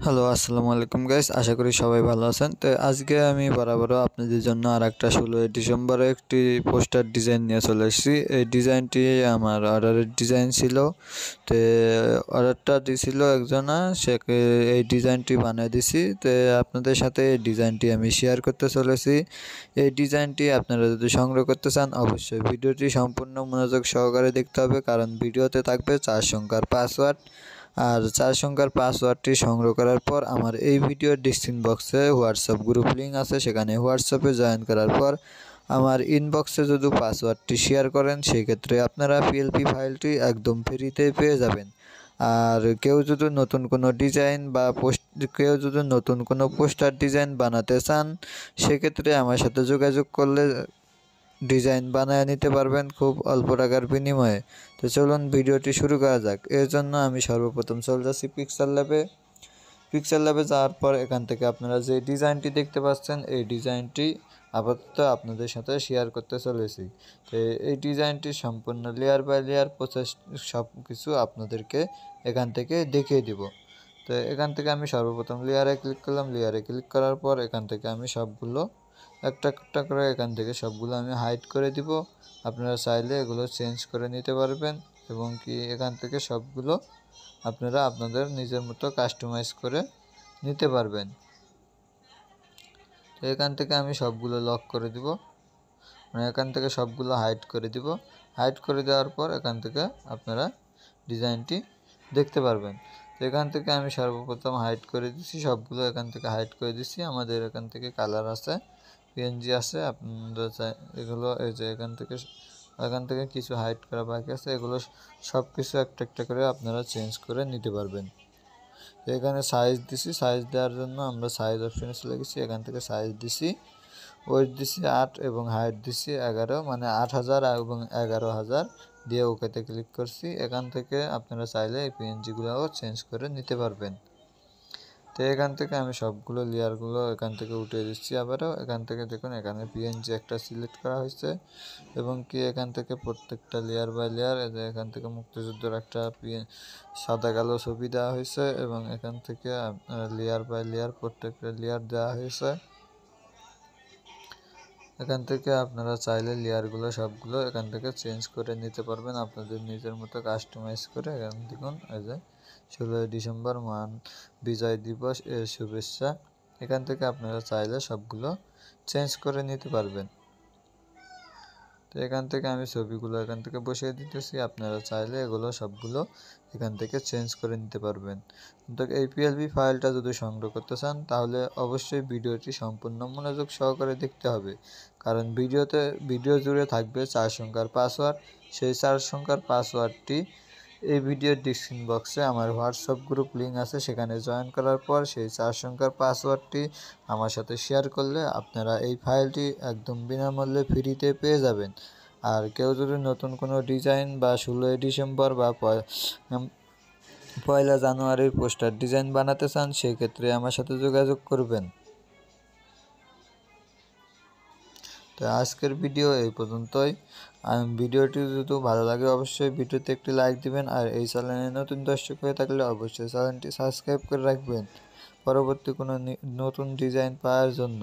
Hello, আসসালামু আলাইকুম guys. আশা করি সবাই ভালো আছেন। তো আজকে আমি বরাবরও আপনাদের জন্য আরেকটা 16ই ডিসেম্বরে একটি পোস্টার ডিজাইন নিয়ে চলে এসেছি। এই ডিজাইনটি আমার অর্ডারের ডিজাইন ছিল। তো অর্ডারটা দিছিল একজনা, সেকে এই ডিজাইনটি বানিয়ে দিছি। তো আপনাদের সাথে এই ডিজাইনটি আমি শেয়ার করতে চলেছি। এই ডিজাইনটি আপনারা যদি সংগ্রহ করতে চান অবশ্যই ভিডিওটি সম্পূর্ণ মনোযোগ সহকারে দেখতে হবে, কারণ ভিডিওতে থাকবে 4 সংখ্যার পাসওয়ার্ড। আর 4 সংখ্যার পাসওয়ার্ডটি সংগ্রহ করার পর আমার এই ভিডিওর ডিসক্রিপশন বক্সে হোয়াটসঅ্যাপ গ্রুপ লিঙ্ক আছে, সেখানে হোয়াটসঅ্যাপে জয়েন করার পর আমার ইনবক্সে যদি পাসওয়ার্ডটি শেয়ার করেন সেই ক্ষেত্রে আপনারা পিএলপি ফাইলটি একদম ফ্রিতে পেয়ে যাবেন। আর কেউ যদি নতুন কোনো ডিজাইন বা নতুন কোনো পোস্টার ডিজাইন বানাতে চান সেক্ষেত্রে আমার সাথে যোগাযোগ করলে ডিজাইন বানায় নিতে পারবেন খুব অল্প টাকার বিনিময়ে। তো চলুন ভিডিওটি শুরু করা যাক। এর জন্য আমি সর্বপ্রথম চলে যাচ্ছি পিক্সেল ল্যাবে যাওয়ার পর এখান থেকে আপনারা যে ডিজাইনটি দেখতে পাচ্ছেন এই ডিজাইনটি আপাতত আপনাদের সাথে শেয়ার করতে চলেছি। তো এই ডিজাইনটি সম্পূর্ণ লেয়ার বাই লেয়ার প্রসেস সব কিছু আপনাদেরকে এখান থেকে দেখিয়ে দিব। তো এখান থেকে আমি সর্বপ্রথম লেয়ারে ক্লিক করলাম। লেয়ারে ক্লিক করার পর এখান থেকে আমি সবগুলো একটা একটা করে এখান থেকে সবগুলো আমি হাইড করে দিব। আপনারা চাইলে এগুলো চেঞ্জ করে নিতে পারবেন এবং কি এখান থেকে সবগুলো আপনারা আপনাদের নিজের মতো কাস্টমাইজ করে নিতে পারবেন। তো এখান থেকে আমি সবগুলো লক করে দিব, মানে এখান থেকে সবগুলো হাইড করে দিব। হাইড করে দেওয়ার পর এখান থেকে আপনারা ডিজাইনটি দেখতে পারবেন। তো এখান থেকে আমি সর্বপ্রথম হাইড করে দিছি সবগুলো, এখান থেকে হাইড করে দিছি। আমাদের এখান থেকে কালার আছে, পিএনজি আছে, আপনারা এগুলো এই যে এখান থেকে কিছু হাইড করা বাকি আছে, এগুলো সব কিছু একটা একটা করে আপনারা চেঞ্জ করে নিতে পারবেন। তো এখানে সাইজ দিছি, সাইজ দেওয়ার জন্য আমরা সাইজ অপশনে চলে গেছি। এখান থেকে সাইজ দিছি, ওয়েট দিছি 8 এবং হাইট দিছি 11, মানে 8000 এবং 11000 দিয়ে ওকেতে ক্লিক করছি। এখান থেকে আপনারা চাইলে এই পিএনজিগুলোও চেঞ্জ করে নিতে পারবেন। তো এখান থেকে আমি সবগুলো লেয়ারগুলো এখান থেকে উঠিয়ে দিচ্ছি আবারও। এখান থেকে দেখুন এখানে পিএনজি একটা সিলেক্ট করা হয়েছে এবং কি এখান থেকে প্রত্যেকটা লেয়ার বাই লেয়ার এখান থেকে মুক্তিযুদ্ধের একটা সাদা কালো ছবি দেওয়া হয়েছে এবং এখান থেকে লেয়ার বাই লেয়ার প্রত্যেকটা লেয়ার দেওয়া হয়েছে। এখান থেকে আপনারা চাইলে লেয়ারগুলো সবগুলো এখান থেকে চেঞ্জ করে নিতে পারবেন আপনাদের নিজের মতো কাস্টমাইজ করে। এখান দেখুন এই যে 16ই ডিসেম্বর মহান বিজয় দিবস এর শুভেচ্ছা। এখান থেকে আপনারা চাইলে সবগুলো চেঞ্জ করে নিতে পারবেন। তো এখান থেকে আমি ছবিগুলো এখান থেকে বসিয়ে দিতেছি, আপনারা চাইলে এগুলো সবগুলো এখান থেকে চেঞ্জ করে নিতে পারবেন। কিন্তু এই পিএলপি ফাইলটা যদি সংগ্রহ করতে চান তাহলে অবশ্যই ভিডিওটি সম্পূর্ণ মনোযোগ সহকারে দেখতে হবে, কারণ ভিডিও জুড়ে থাকবে 4 সংখ্যার পাসওয়ার্ড। সেই 4 সংখ্যার পাসওয়ার্ডটি এই ভিডিওর ডিসক্রিপশন বক্সে আমার হোয়াটসঅ্যাপ গ্রুপ লিঙ্ক আছে, সেখানে জয়েন করার পর সেই 4 সংখ্যার পাসওয়ার্ডটি আমার সাথে শেয়ার করলে আপনারা এই ফাইলটি একদম বিনামূল্যে ফ্রিতে পেয়ে যাবেন। আর কেউ যদি নতুন কোনো ডিজাইন বা 16ই ডিসেম্বর বা 1 জানুয়ারির পোস্টার ডিজাইন বানাতে চান সেই ক্ষেত্রে আমার সাথে যোগাযোগ করবেন। তো আজকের ভিডিও এই পর্যন্তই। ভিডিওটি যদি ভালো লাগে অবশ্যই ভিডিওতে একটি লাইক দিবেন, আর এই চ্যানেলে নতুন দর্শক হয়ে থাকলে অবশ্যই চ্যানেলটি সাবস্ক্রাইব করে রাখবেন পরবর্তী কোনো নতুন ডিজাইন পাওয়ার জন্য।